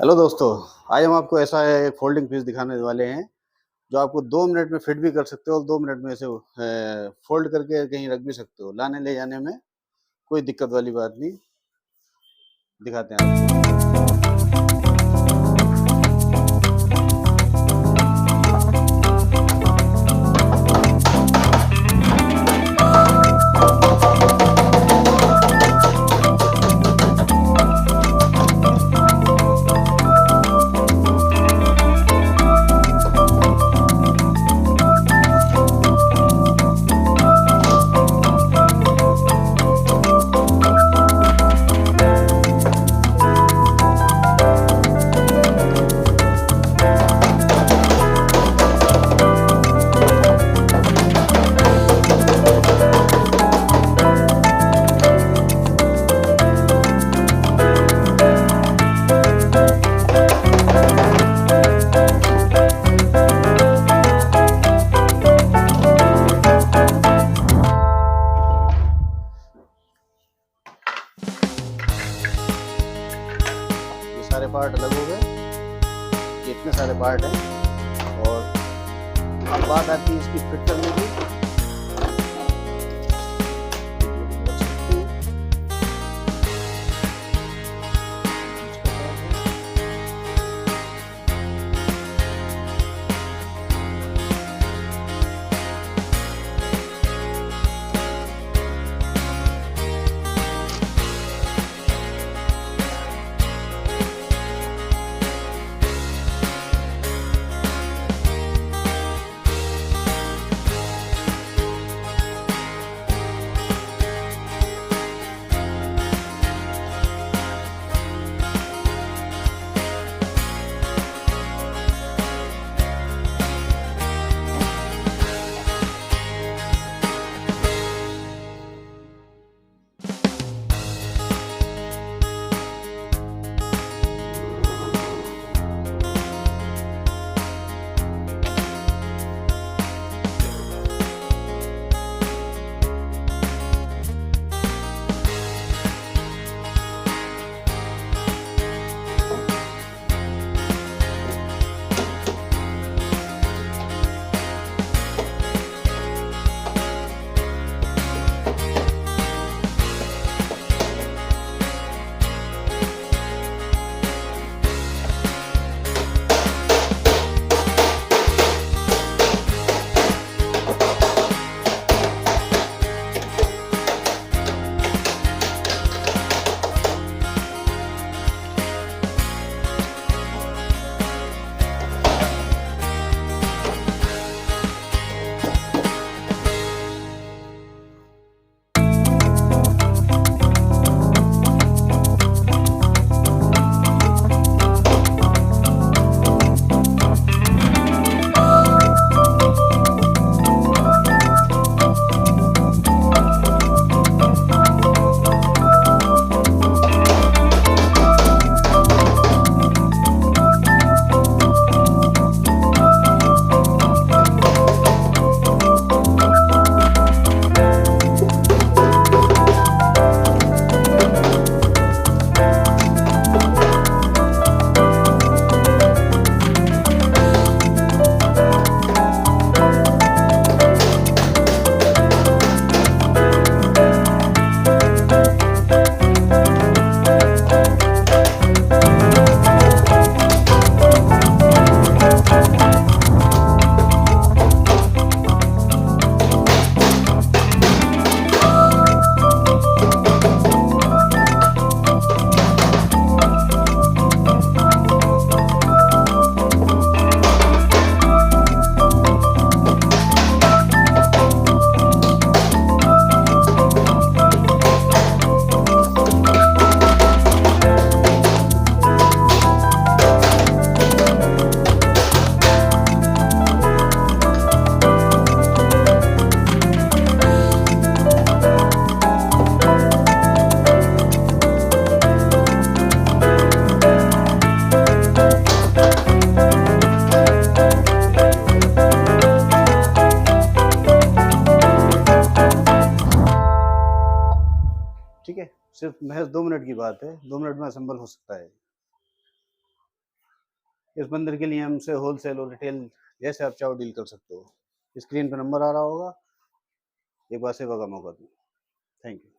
Hello दोस्तों, आज हम आपको ऐसा एक फोल्डिंग पीस दिखाने वाले हैं जो आपको 2 मिनट में फिट भी कर सकते हो और 2 मिनट में इसे फोल्ड करके कहीं रख भी सकते हो। लाने ले जाने में कोई दिक्कत वाली बात नहीं। दिखाते हैं आपको। सारे पार्ट अलग हो गए, ये इतने सारे पार्ट हैं। और अब बात आती है इसकी फिट करने की। ठीक है, सिर्फ महज 2 मिनट की बात है, 2 मिनट में असेंबल हो सकता है। इस मंदिर के लिए हमसे होलसेल और रिटेल जैसे आप चाहो डील कर सकते हो। स्क्रीन पे नंबर आ रहा होगा, एक बार सेवा का मौका दो। Thank you.